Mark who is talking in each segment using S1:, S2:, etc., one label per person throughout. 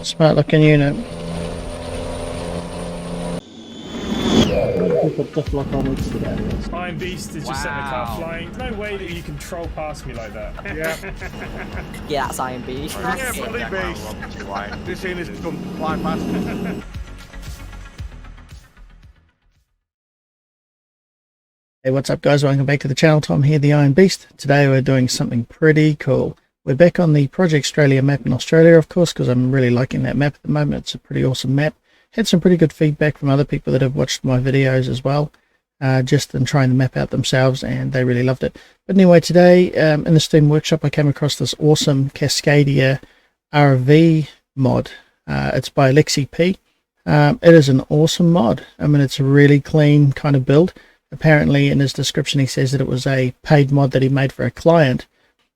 S1: Smart looking unit.
S2: Ironbeast is just setting the car flying. No way that you can troll past me like that.
S3: Yeah.
S4: Yeah, that's Ironbeast.
S3: Yeah, bloody beast. This thing is come flying past.
S1: Hey, what's up guys, welcome back to the channel. Tom here, the Ironbeast. Today we're doing something pretty cool. We're back on the Project Straylia Map in Australia, of course, because I'm really liking that map at the moment. It's a pretty awesome map. Had some pretty good feedback from other people that have watched my videos as well, just in trying the map out themselves, and they really loved it. But anyway, today in the Steam Workshop I came across this awesome Cascadia RV mod. It's by Alexey P. It is an awesome mod. I mean, it's a really clean kind of build. Apparently in his description he says that it was a paid mod that he made for a client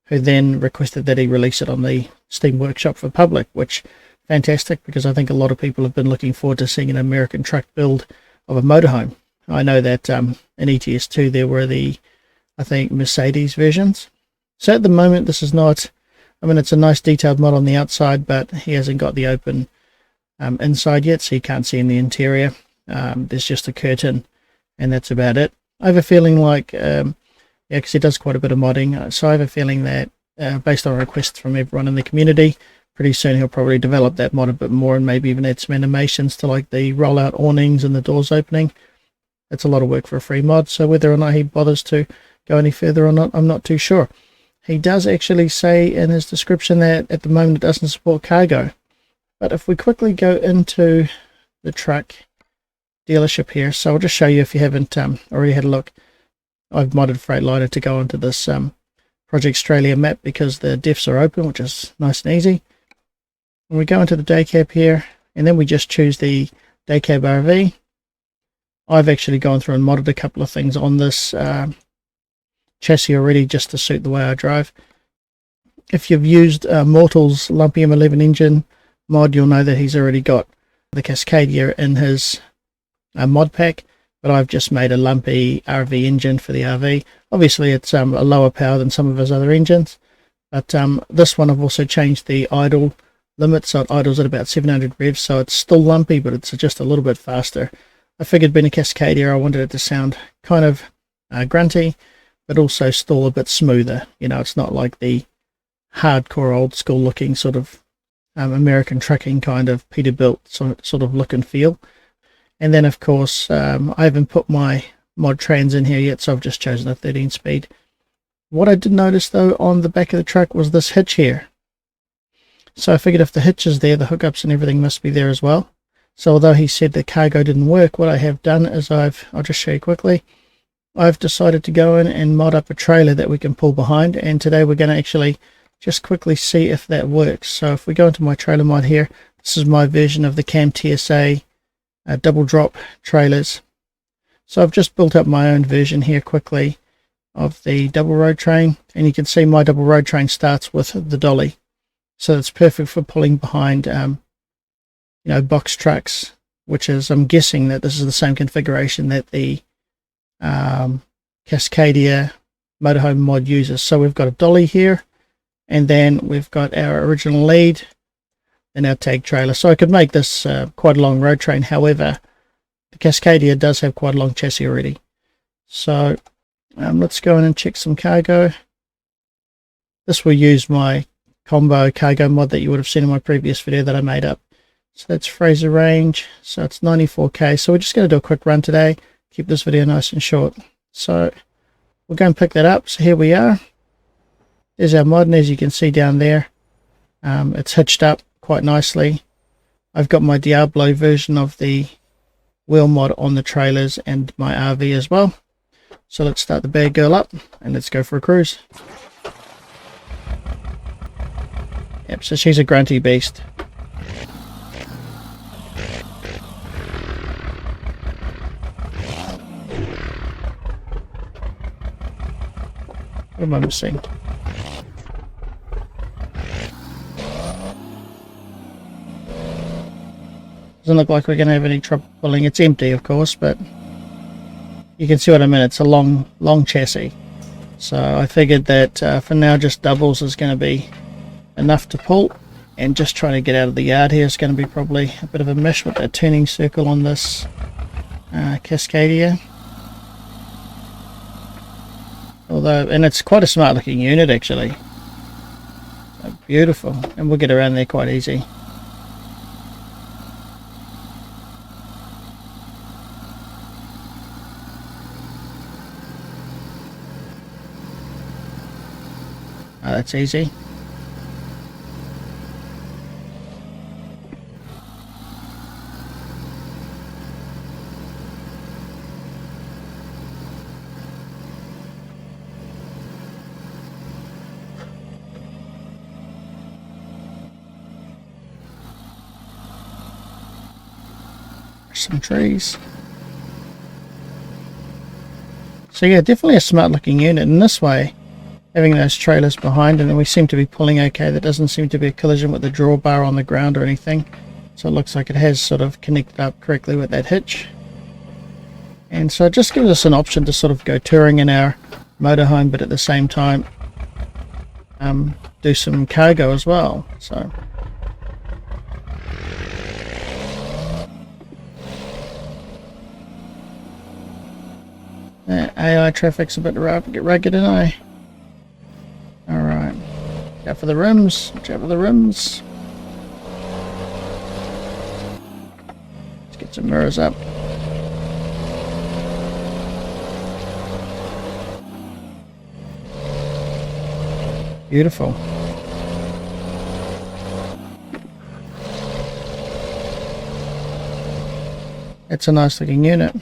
S1: who then requested that he release it on the Steam Workshop for public, which fantastic, because I think a lot of people have been looking forward to seeing an American truck build of a motorhome. I know that in ATS 2 there were the, I think, Mercedes versions. So at the moment this is not, I mean, it's a nice detailed mod on the outside, but he hasn't got the open inside yet, so you can't see in the interior. There's just a curtain and that's about it. I have a feeling like, yeah, because he does quite a bit of modding, so I have a feeling that based on requests from everyone in the community, pretty soon he'll probably develop that mod a bit more and maybe even add some animations to like the rollout awnings and the doors opening. It's a lot of work for a free mod, so whether or not he bothers to go any further or not, I'm not too sure. He does actually say in his description that at the moment it doesn't support cargo. But if we quickly go into the truck dealership here, so I'll just show you if you haven't already had a look. I've modded Freightliner to go onto this Project Straylia map because the diffs are open, which is nice and easy. And we go into the day cab here, and then we just choose the day cab RV. I've actually gone through and modded a couple of things on this chassis already just to suit the way I drive. If you've used Mortal's lumpy M11 engine mod, you'll know that he's already got the Cascadia in his mod pack, but I've just made a lumpy RV engine for the RV. Obviously it's a lower power than some of his other engines, but this one I've also changed the idle limit, so it idles at about 700 revs, so it's still lumpy, but it's just a little bit faster. I figured being a Cascadia, I wanted it to sound kind of grunty, but also still a bit smoother. You know, it's not like the hardcore old school looking sort of American trucking kind of Peterbilt sort of look and feel. And then of course I haven't put my mod trans in here yet, so I've just chosen a 13 speed. What I did notice though on the back of the truck was this hitch here. So I figured if the hitch is there, the hookups and everything must be there as well. So although he said the cargo didn't work, what I have done is I'll just show you quickly. I've decided to go in and mod up a trailer that we can pull behind, and today we're going to actually just quickly see if that works. So if we go into my trailer mod here, this is my version of the Cam TSA double drop trailers. So I've just built up my own version here quickly of the double road train, and you can see my double road train starts with the dolly, so it's perfect for pulling behind you know, box trucks, which is, I'm guessing that this is the same configuration that the Cascadia Motorhome mod uses. So we've got a dolly here, and then we've got our original lead and our tag trailer. So I could make this quite a long road train. However, the Cascadia does have quite a long chassis already. So let's go in and check some cargo. This will use my combo cargo mod that you would have seen in my previous video that I made up. So that's Fraser range, so it's 94k. So we're just going to do a quick run today, keep this video nice and short. So we'll go and pick that up. So here we are. There's our mod, and as you can see down there, it's hitched up quite nicely. I've got my Diablo version of the wheel mod on the trailers and my RV as well. So let's start the bad girl up and let's go for a cruise. Yep, so she's a grunty beast. What am I missing? Doesn't look like we're going to have any trouble pulling. It's empty, of course, but you can see what I mean. It's a long chassis. So I figured that for now just doubles is going to be enough to pull. And just trying to get out of the yard here is going to be probably a bit of a mish with that turning circle on this Cascadia. Although, and it's quite a smart looking unit actually. So beautiful, and we'll get around there quite easy. Oh, that's easy. Some trees. So yeah, definitely a smart looking unit in this way, having those trailers behind, and we seem to be pulling okay. There doesn't seem to be a collision with the drawbar on the ground or anything, so it looks like it has sort of connected up correctly with that hitch. And so it just gives us an option to sort of go touring in our motorhome, but at the same time do some cargo as well. So AI traffic's a bit rugged, isn't I? Alright. Watch out for the rims. Watch out for the rims. Let's get some mirrors up. Beautiful. It's a nice looking unit.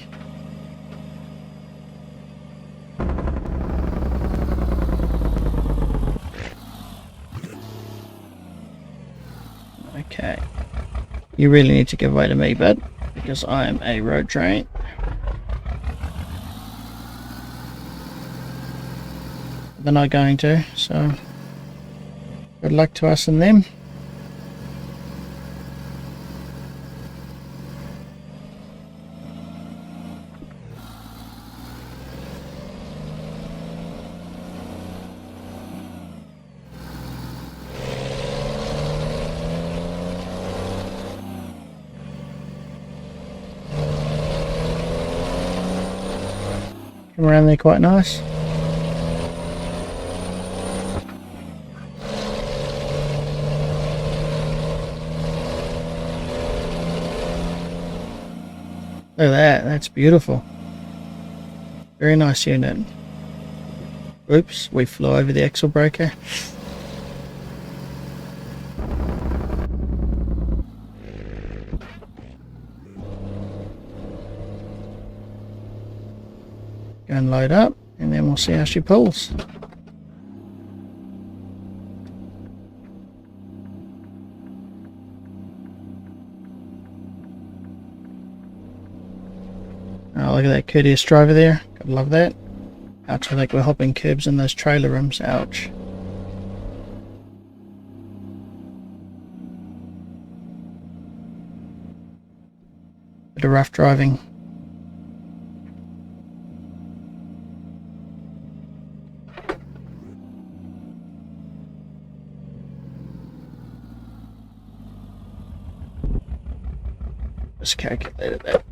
S1: Okay, you really need to give way to me, bud, because I am a road train. They're not going to, so good luck to us and them. Come around there quite nice. Look at that, that's beautiful. Very nice unit. Oops, we flew over the axle breaker. Go and load up, and then we'll see how she pulls. Oh, look at that courteous driver there. Gotta love that. Ouch, I think we're hopping curbs in those trailer rims. Ouch. Bit of rough driving. Just calculated that.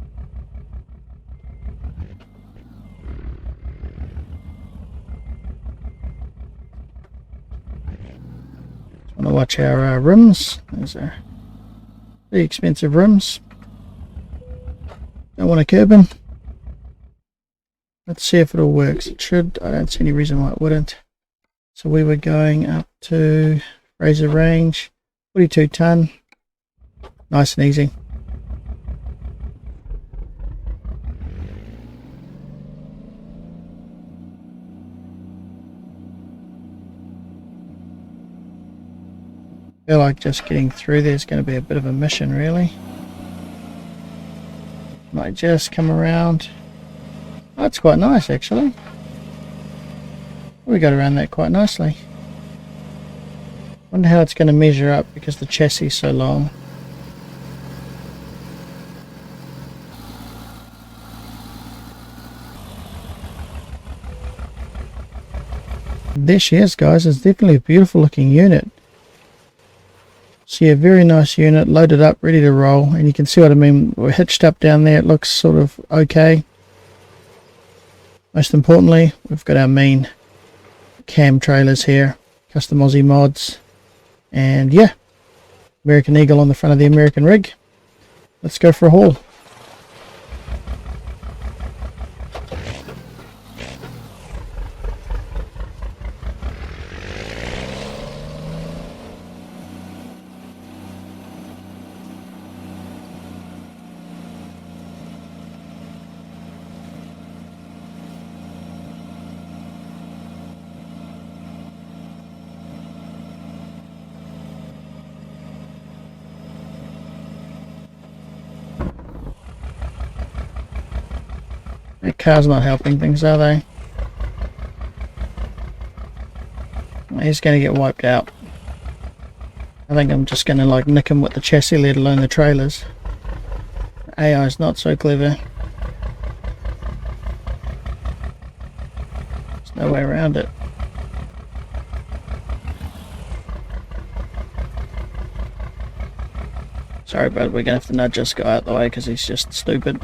S1: Just want to watch our rims. Those are pretty expensive rims. Don't want to curb them. Let's see if it all works. It should. I don't see any reason why it wouldn't. So we were going up to Fraser Range, 42 ton. Nice and easy. I feel like just getting through there is going to be a bit of a mission, really. Might just come around. Oh, it's quite nice, actually. We got around that quite nicely. Wonder how it's going to measure up because the chassis is so long. There she is, guys. It's definitely a beautiful looking unit. So yeah, very nice unit, loaded up, ready to roll, and you can see what I mean. We're hitched up down there. It looks sort of okay. Most importantly, we've got our main cam trailers here, custom Aussie mods, and yeah, American Eagle on the front of the American rig. Let's go for a haul. That car's not helping things, are they? He's going to get wiped out. I think I'm just going to like nick him with the chassis, let alone the trailers. AI's not so clever. There's no way around it. Sorry, but we're going to have to nudge this guy out the way because he's just stupid.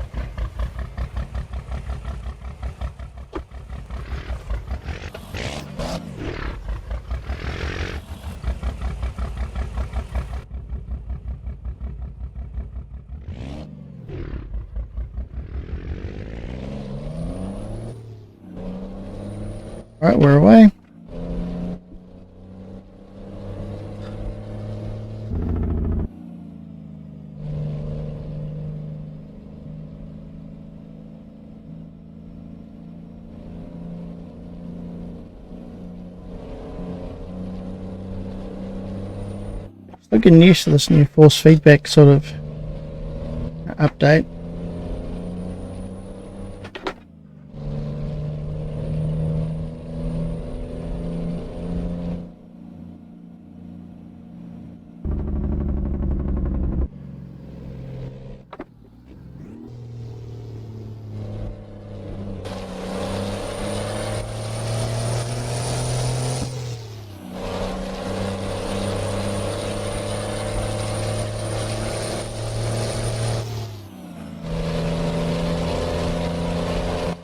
S1: Alright, we're away. Still getting used to this new force feedback sort of update.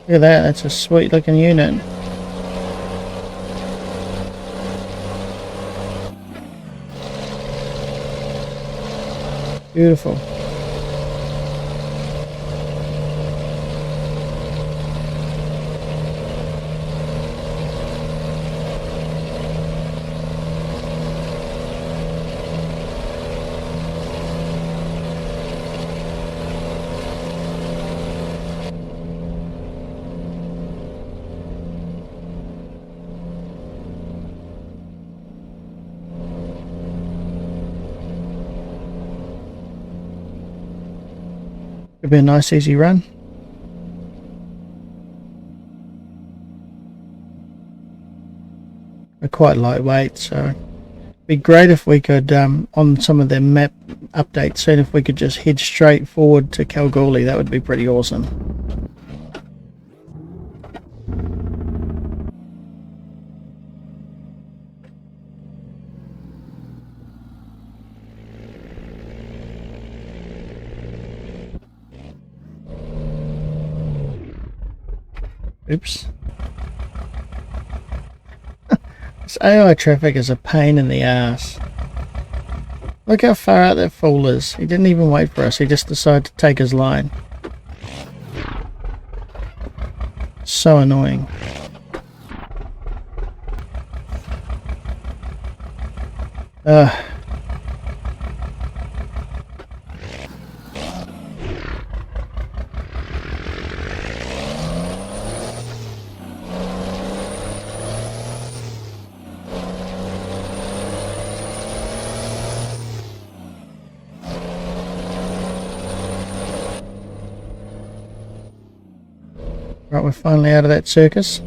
S1: Look at that, that's a sweet looking unit. Beautiful. Could be a nice easy run. We're quite lightweight, so it'd be great if we could, on some of the map updates soon, if we could just head straight forward to Kalgoorlie. That would be pretty awesome. Oops. This AI traffic is a pain in the ass. Look how far out that fool is. He didn't even wait for us. He just decided to take his line. So annoying. Ugh. Right, we're finally out of that circus.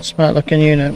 S1: Smart looking unit.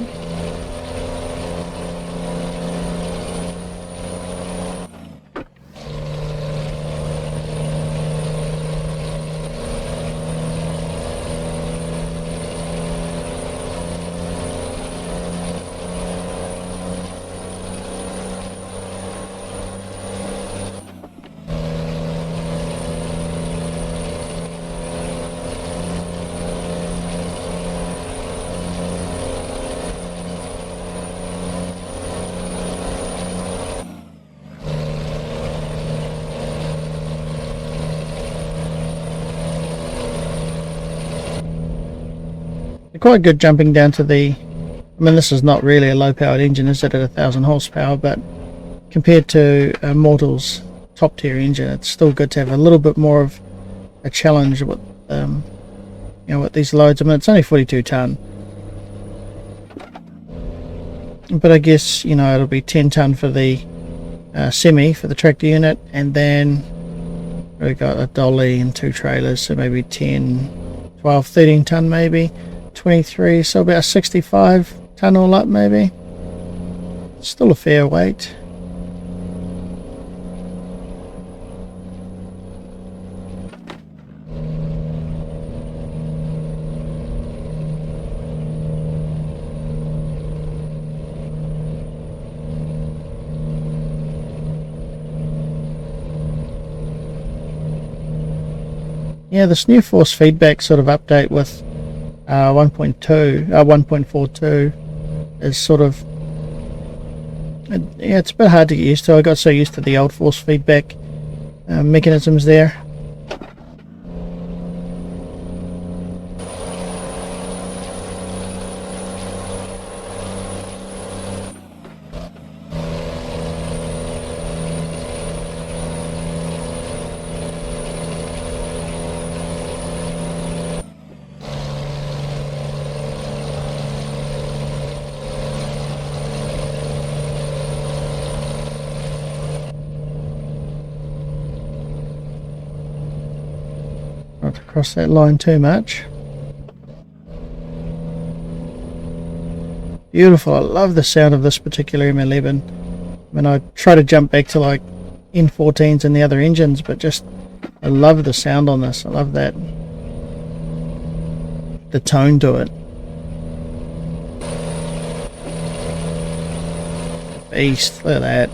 S1: Quite good jumping down to the, I mean this is not really a low powered engine, is it, at 1000 horsepower, but compared to Mortal's top tier engine it's still good to have a little bit more of a challenge with you know, with these loads. I mean it's only 42 ton, but I guess, you know, it'll be 10 ton for the semi, for the tractor unit, and then we've got a dolly and 2 trailers, so maybe 10, 12, 13 ton maybe. 23, so about 65 ton all up maybe. Still a fair weight. Yeah, this new force feedback sort of update with 1.42 is sort of, yeah, it's a bit hard to get used to. I got so used to the old force feedback mechanisms there. Not to cross that line too much. Beautiful. I love the sound of this particular M11. When I try to jump back to like N14s and the other engines, but just I love the sound on this. I love that, the tone to it. Beast, look at that.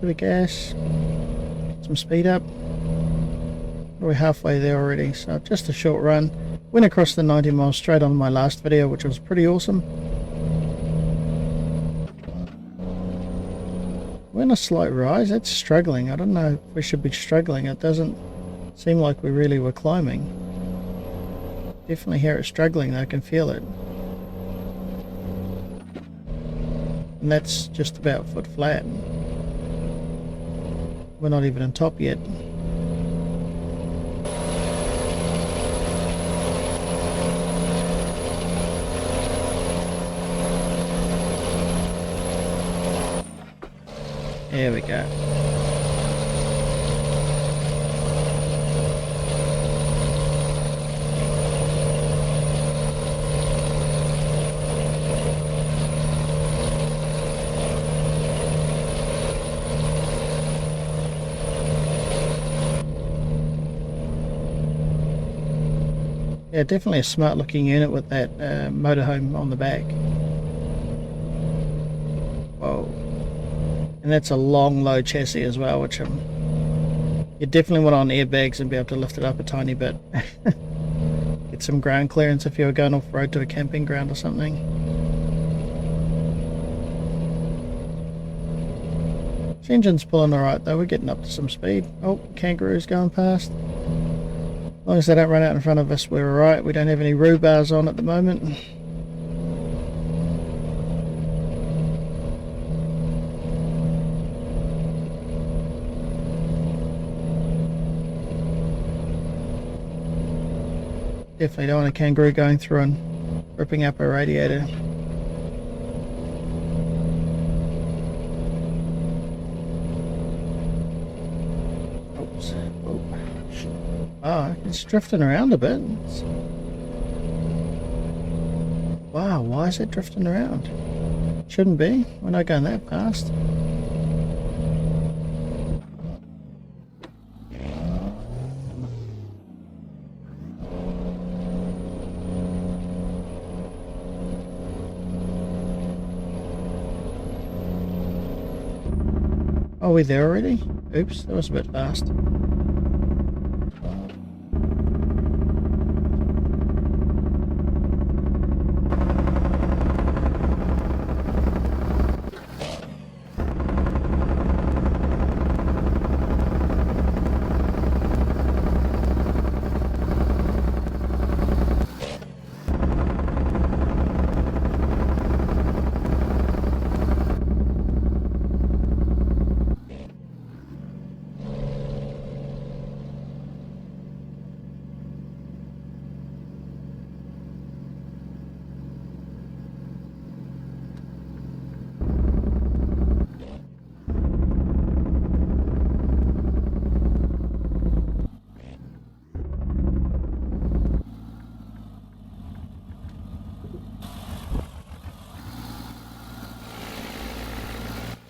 S1: Bit of gas, get some speed up. We're halfway there already, so just a short run. Went across the 90 miles straight on my last video, which was pretty awesome. We're in a slight rise. It's struggling. I don't know if we should be struggling. It doesn't seem like we really were climbing. Definitely hear it struggling though. I can feel it. And that's just about foot flat. We're not even on top yet. There we go. Yeah, definitely a smart looking unit with that motorhome on the back. Whoa. And that's a long low chassis as well, which you definitely want on airbags and be able to lift it up a tiny bit. Get some ground clearance if you're going off road to a camping ground or something. This engine's pulling alright though, we're getting up to some speed. Oh, kangaroo's going past. As long as they don't run out in front of us, we're alright. We don't have any rhubars on at the moment. Definitely don't want a kangaroo going through and ripping up a radiator. Oops. Oh, it's drifting around a bit. Wow, why is it drifting around? Shouldn't be. We're not going that fast. Are we there already? Oops, that was a bit fast.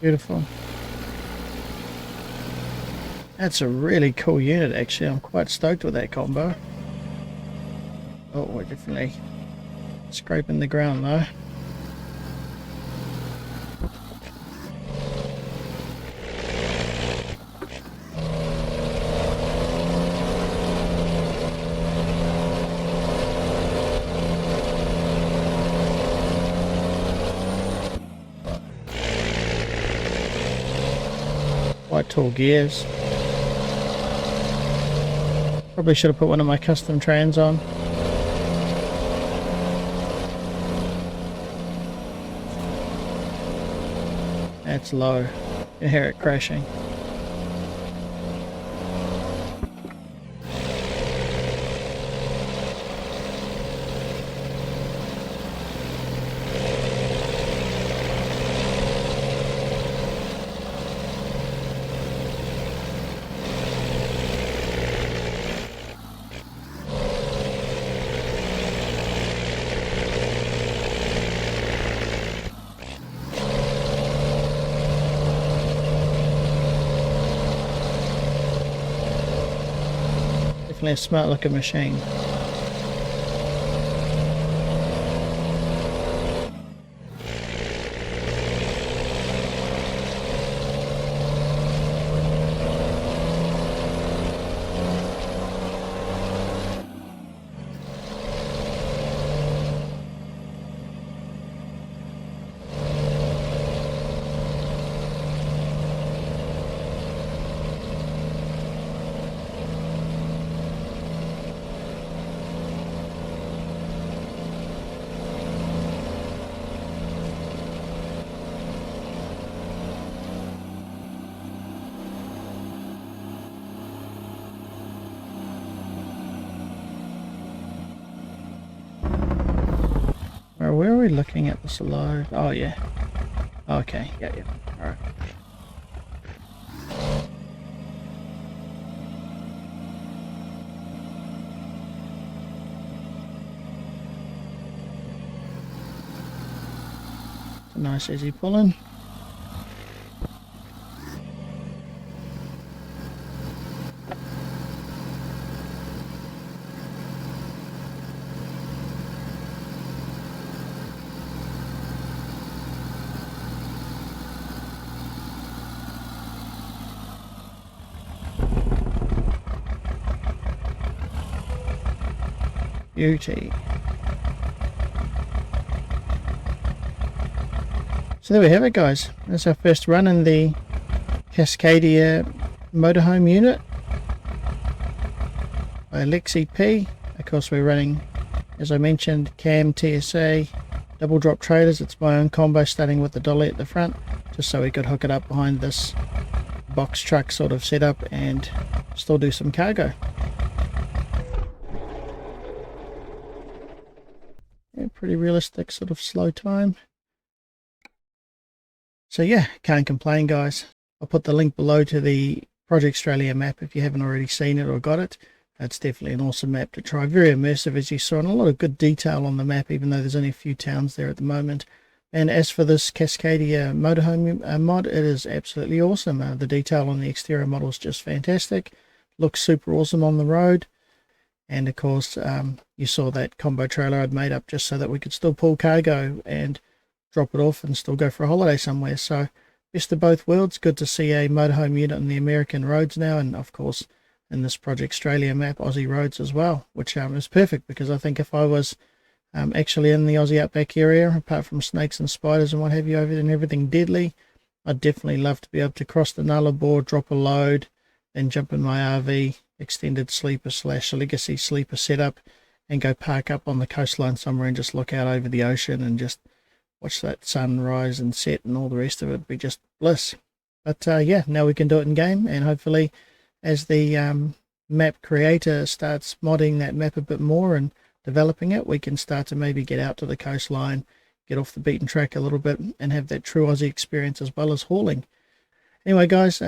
S1: Beautiful. That's a really cool unit actually. I'm quite stoked with that combo. Oh, we're definitely scraping the ground though. Quite tall gears. Probably should have put one of my custom trans on. That's low. You can hear it crashing. Definitely a smart looking machine. Where are we looking at this load? Oh yeah. Okay, yeah. Alright. It's a nice easy pull-in. Beauty. So there we have it, guys. That's our first run in the Cascadia Motorhome unit by Alexey P. Of course, we're running, as I mentioned, cam, TSA, double drop trailers. It's my own combo, starting with the dolly at the front, just so we could hook it up behind this box truck sort of setup and still do some cargo. pretty realistic sort of slow time. So yeah, can't complain, guys. I'll put the link below to the Project Straylia map if you haven't already seen it or got it. It's definitely an awesome map to try. Very immersive, as you saw, and a lot of good detail on the map, even though there's only a few towns there at the moment. And as for this Cascadia Motorhome mod, it is absolutely awesome. The detail on the exterior model is just fantastic. Looks super awesome on the road. And of course, you saw that combo trailer I'd made up just so that we could still pull cargo and drop it off and still go for a holiday somewhere. So best of both worlds. Good to see a motorhome unit on the American roads now, and of course in this Project Straylia map, Aussie roads as well, which is perfect, because I think if I was actually in the Aussie outback area, apart from snakes and spiders and what have you over there and everything deadly, I'd definitely love to be able to cross the Nullarbor, drop a load, then jump in my RV, extended sleeper / legacy sleeper setup, and go park up on the coastline somewhere and just look out over the ocean and just watch that sun rise and set and all the rest of it. It'd be just bliss. But yeah, now we can do it in game, and hopefully as the map creator starts modding that map a bit more and developing it, we can start to maybe get out to the coastline, get off the beaten track a little bit, and have that true Aussie experience as well as hauling. Anyway, guys,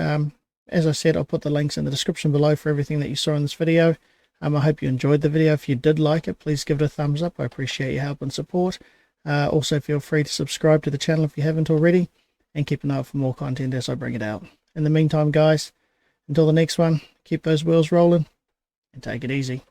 S1: as I said, I'll put the links in the description below for everything that you saw in this video. I hope you enjoyed the video. If you did like it, please give it a thumbs up. I appreciate your help and support. Also, feel free to subscribe to the channel if you haven't already, and keep an eye out for more content as I bring it out. In the meantime, guys, until the next one, keep those wheels rolling and take it easy.